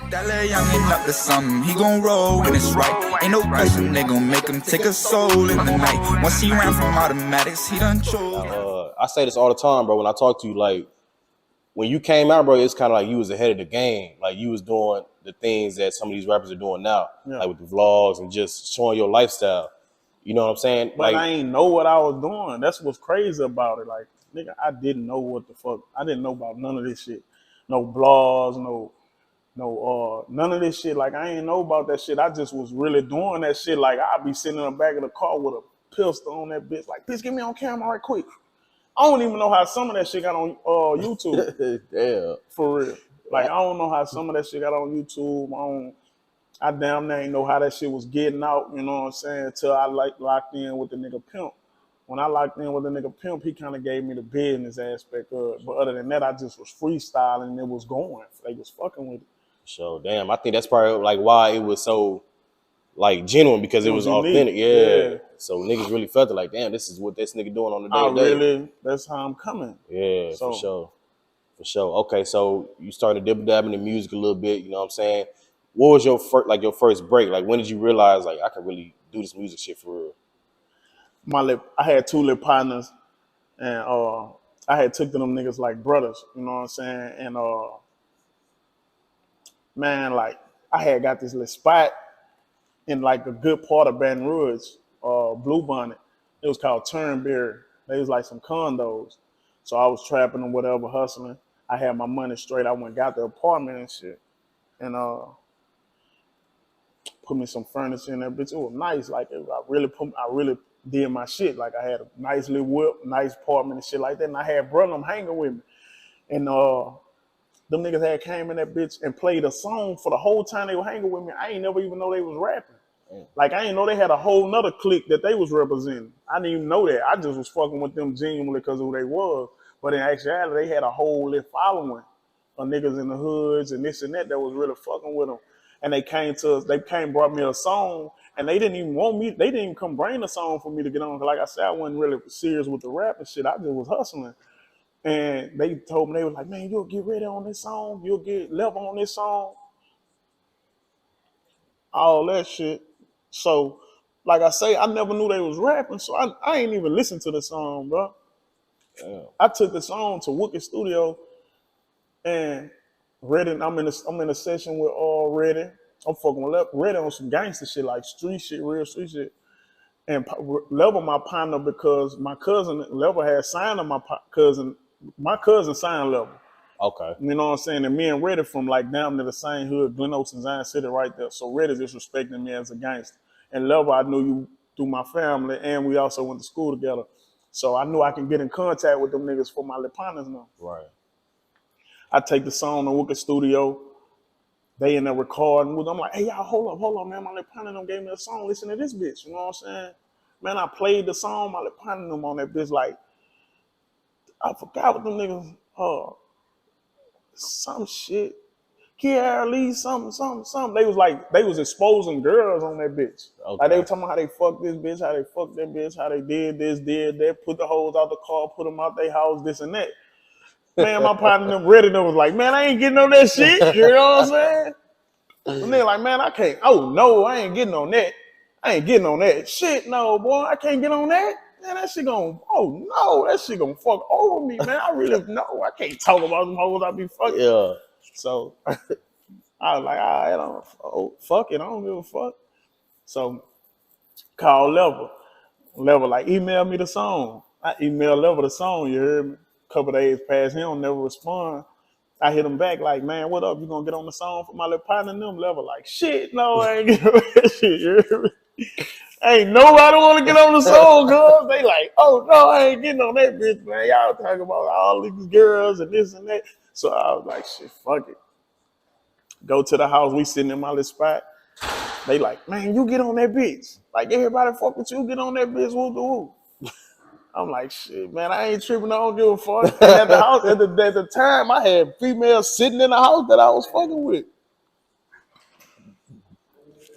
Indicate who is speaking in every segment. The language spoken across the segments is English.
Speaker 1: That little youngin' up to something, he gon' roll when it's right. Ain't no question they gon' make him take a soul in the night. Once he ran from automatics, he done chose.
Speaker 2: I say this all the time, bro. When I talk to you, like when you came out, bro, it's kind of like you was ahead of the game. Like you was doing the things that some of these rappers are doing now, like with the vlogs and just showing your lifestyle. You know what I'm saying?
Speaker 3: But
Speaker 2: like,
Speaker 3: I ain't know what I was doing. That's what's crazy about it. Like, nigga, I didn't know what the fuck. I didn't know about none of this shit. No blogs, none of this shit. Like, I ain't know about that shit. I just was really doing that shit. Like, I'd be sitting in the back of the car with a pistol on that bitch. Like, bitch, get me on camera right quick. I don't even know how some of that shit got on YouTube.
Speaker 2: Damn.
Speaker 3: For real. Like, I don't know how some of that shit got on YouTube. I damn near ain't know how that shit was getting out, you know what I'm saying, until I locked in with the nigga Pimp. When I locked in with the nigga Pimp, he kind of gave me the business aspect of it. But other than that, I just was freestyling and it was going. They was fucking with it.
Speaker 2: So, damn, I think that's probably like why it was so like genuine, because it was authentic. Yeah. So niggas really felt it like, damn, this is what this nigga doing on the day.
Speaker 3: That's how I'm coming.
Speaker 2: Yeah, so, for sure. Okay, so you started dibble-dabbing in music a little bit, you know what I'm saying? What was your first break? Like, when did you realize, like, I can really do this music shit for real?
Speaker 3: I had two little partners, and I had took to them niggas like brothers, you know what I'm saying? And, man, like, I had got this little spot in, like, a good part of Baton Rouge, Blue Bonnet. It was called Turnberry. They was, like, some condos. So I was trapping or whatever, hustling. I had my money straight. I went and got the apartment and shit. And, put me some furniture in that bitch. It was nice. Like, I really did my shit. Like, I had a nice little whip, nice apartment and shit like that. And I had brother them hanging with me. And them niggas had came in that bitch and played a song for the whole time they were hanging with me. I ain't never even know they was rapping. Like, I didn't know they had a whole nother clique that they was representing. I didn't even know that. I just was fucking with them genuinely because of who they was. But in actuality, they had a whole little following of niggas in the hoods and this and that was really fucking with them. And they came to us, brought me a song, and they didn't even want me, they didn't even come bring a song for me to get on. Like I said, I wasn't really serious with the rap and shit. I just was hustling. And they told me, they was like, man, you'll get ready on this song, you'll get level on this song. All that shit. So, like I say, I never knew they was rapping, so I ain't even listen to the song, bro.
Speaker 2: Damn.
Speaker 3: I took the song to Wicked Studio, and Redden, I'm in a session with Redden. I'm fucking with Redden on some gangster shit, like street shit, real street shit. And Level my partner because my cousin Level had signed on my cousin. My cousin signed Level.
Speaker 2: Okay.
Speaker 3: You know what I'm saying? And me and Redden from like down to the same hood, Glen Oaks and Zion City right there. So Redden disrespecting me as a gangster. And Level, I knew you through my family, and we also went to school together. So I knew I can get in contact with them niggas for my little partners now.
Speaker 2: Right.
Speaker 3: I take the song to Wicked Studio. They in there recording with them. I'm like, hey, y'all, hold up, man. My little partner them gave me a song. Listen to this bitch. You know what I'm saying? Man, I played the song. My little partner them on that bitch. Like, I forgot what them niggas, some shit. Kiara Lee, something. They was exposing girls on that bitch. Okay. Like, they were talking about how they fucked this bitch, how they fucked that bitch, how they did this, did that, put the hoes out the car, put them out their house, this and that. Man, my partner them ready them was like, man, I ain't getting on that shit. You know what I'm saying? And they're like, man, I can't. Oh no, I ain't getting on that. I ain't getting on that. Shit, no, boy, I can't get on that. Man, that shit gonna, oh no, that shit gonna fuck over me, man. I really know. I can't talk about them hoes I be fucking.
Speaker 2: Yeah.
Speaker 3: So I was like, I don't fuck it, I don't give a fuck. So call Level like, email me the song. I emailed Level the song, you heard me? Couple days passed, he don't never respond. I hit him back like, man, what up? You gonna get on the song for my little partner and them? Level like, shit, no, I ain't getting on that shit, you hear me? Ain't nobody wanna get on the song, cuz. They like, oh no, I ain't getting on that bitch, man. Y'all talking about all these girls and this and that. So I was like, shit, fuck it. Go to the house, we sitting in my little spot. They like, man, you get on that bitch. Like, everybody fuck with you, get on that bitch, woo-doo-woo. I'm like, shit, man, I ain't tripping, I don't give a fuck. And at the house, at the time, I had females sitting in the house that I was fucking with.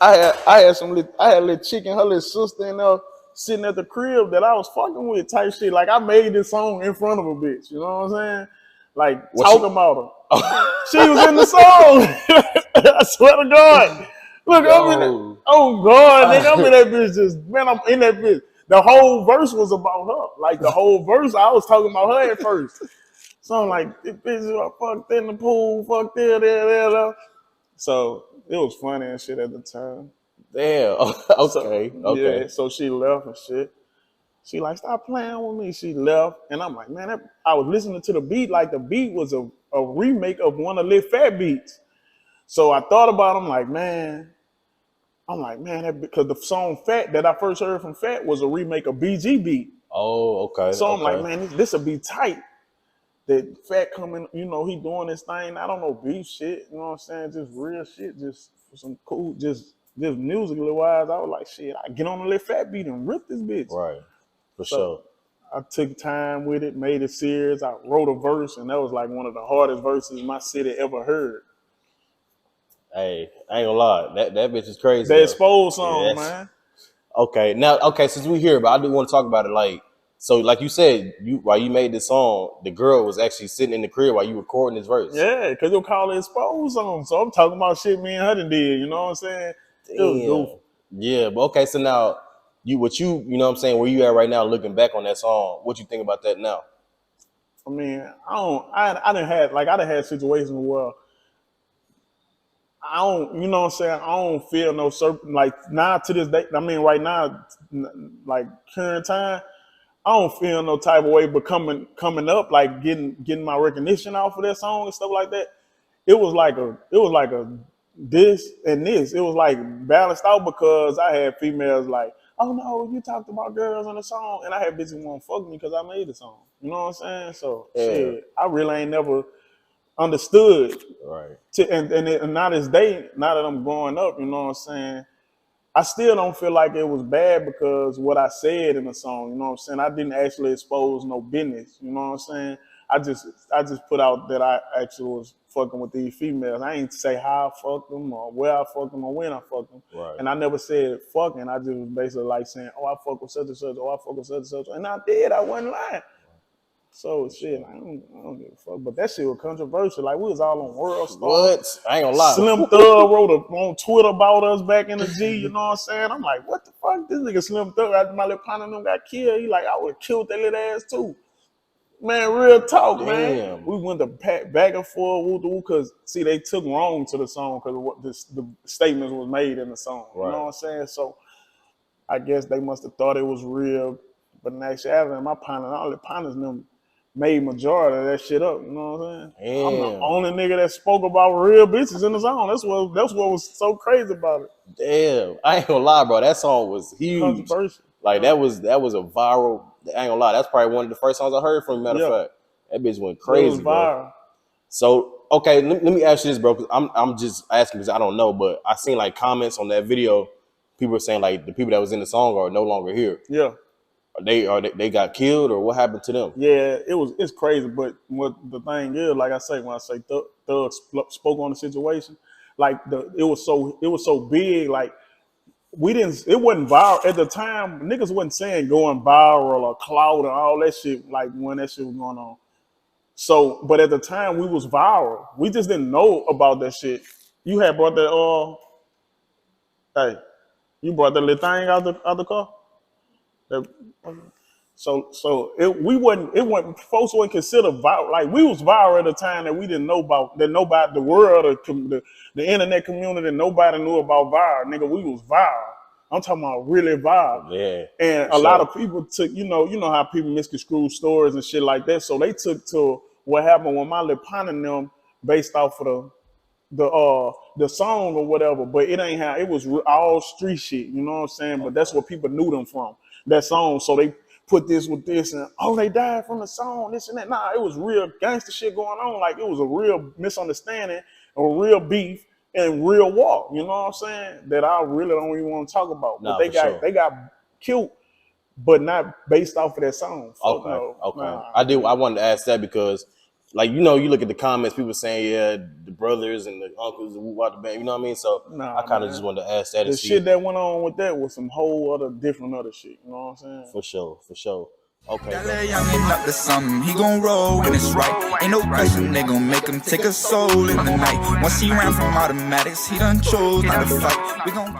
Speaker 3: I had a little chick and her little sister in there sitting at the crib that I was fucking with type shit. Like, I made this song in front of a bitch, you know what I'm saying? Like, talking about her. She was in the song. I swear to God. Look, I'm in that. Oh God, nigga, I'm in that bitch. I'm in that bitch. The whole verse was about her. Like the whole verse, I was talking about her at first. So I'm like, this bitch, I fucked in the pool, fucked there. So it was funny and shit at the time.
Speaker 2: Damn. Okay.
Speaker 3: Yeah, so she left and shit. She like, stop playing with me. She left. And I'm like, man, I was listening to the beat like the beat was a remake of one of Lil Fat beats. So I thought about him like, man, that because the song Fat that I first heard from Fat was a remake of BG beat.
Speaker 2: Oh, okay.
Speaker 3: So I'm like, man, this will be tight. That Fat coming, he doing this thing. I don't know beef shit, you know what I'm saying? Just real shit, just some cool, just musically wise. I was like, shit, I get on the Lil Fat beat and rip this bitch.
Speaker 2: Right. For
Speaker 3: So
Speaker 2: sure.
Speaker 3: I took time with it, made it serious. I wrote a verse, and that was like one of the hardest verses my city ever heard.
Speaker 2: Hey, I ain't gonna lie. That bitch is crazy.
Speaker 3: The Exposed song, man.
Speaker 2: Okay. Now, since we here, but I do want to talk about it. So like you said, while you made this song, the girl was actually sitting in the crib while you recording this verse.
Speaker 3: Yeah, because you'll call it Exposed song. So I'm talking about shit me and her did, you know what I'm saying?
Speaker 2: Damn.
Speaker 3: It was goofy.
Speaker 2: Yeah, but okay, so now you know what I'm saying, where you at right now looking back on that song, what you think about that now?
Speaker 3: I mean, I done had situations where I don't, you know what I'm saying? I don't feel no certain, like now to this day, I mean, right now, like current time, I don't feel no type of way, but coming up, like getting my recognition off of that song and stuff like that, it was like a this and this. It was like balanced out because I had females like, oh no, you talked about girls on the song, and I had bitches want to fuck me because I made the song. You know what I'm saying? So shit, I really ain't never understood.
Speaker 2: Right.
Speaker 3: And now this day, now that I'm growing up, you know what I'm saying, I still don't feel like it was bad because what I said in the song, you know what I'm saying? I didn't actually expose no business, you know what I'm saying? I just put out that I actually was fucking with these females. I ain't say how I fucked them or where I fucked them or when I fucked them.
Speaker 2: Right.
Speaker 3: And I never said fucking. I just was basically like saying, oh, I fuck with such and such, or I fuck with such and such. And I did. I wasn't lying. So shit, I don't give a fuck. But that shit was controversial. Like we was all on World Star.
Speaker 2: What? I ain't gonna lie.
Speaker 3: Slim Thug wrote on Twitter about us back in the G. You know what I'm saying? I'm like, what the fuck? This nigga Slim Thug after my little partner them got killed. He like, I would kill that little ass too. Man, real talk, man. We went to back and forth because see they took wrong to the song because of what the statements was made in the song. You know what I'm saying? So I guess they must have thought it was real, but in actuality, my partner, all the partners them made majority of that shit up. You know what I'm saying?
Speaker 2: Damn.
Speaker 3: I'm the only nigga that spoke about real bitches in the song. That's what was so crazy about it.
Speaker 2: Damn, I ain't gonna lie, bro. That song was huge.
Speaker 3: Controversial.
Speaker 2: Like that was a viral. I ain't gonna lie. That's probably one of the first songs I heard from. Matter of fact, that bitch went crazy,
Speaker 3: it was viral.
Speaker 2: Bro. So okay, let me ask you this, bro. Because I'm just asking because I don't know, but I seen like comments on that video. People were saying like the people that was in the song are no longer here.
Speaker 3: Yeah.
Speaker 2: They got killed or what happened to them?
Speaker 3: Yeah, it's crazy. But what the thing is, like I say, when I say Thug spoke on the situation, like it was so big, like it wasn't viral at the time. Niggas wasn't saying going viral or clout and all that shit like when that shit was going on. So, but at the time we was viral. We just didn't know about that shit. You had brought that you brought that little thing out the car? So it wasn't folks wouldn't consider viral. Like we was viral at a time that we didn't know about, that nobody, the world, the internet community, nobody knew about viral. Nigga, we was viral. I'm talking about really viral.
Speaker 2: Yeah.
Speaker 3: And a lot of people took, you know how people misconstrue stories and shit like that. So they took to what happened with my little partner and them based off of the song or whatever, but it ain't how it was all street shit, you know what I'm saying? But that's what people knew them from, that song. So they put this with this and they died from the song, this and that. Nah, it was real gangster shit going on. Like it was a real misunderstanding, a real beef, and real war. You know what I'm saying? That I really don't even want to talk about. But they got killed, but not based off of that song.
Speaker 2: Okay.
Speaker 3: No,
Speaker 2: okay.
Speaker 3: Nah.
Speaker 2: I wanted to ask that because, like, you look at the comments, people saying, yeah, the brothers and the uncles and who out the band, you know what I mean? So I kind of just wanted to ask that.
Speaker 3: The shit that went on with that was some whole other different other shit. You know what I'm saying?
Speaker 2: For sure. Okay.
Speaker 1: That little youngin' up to something, he gon' roll when it's right. Ain't no question they gon' make him take a soul in the night. Once he ran from automatics, he done chose not to fight. We gon'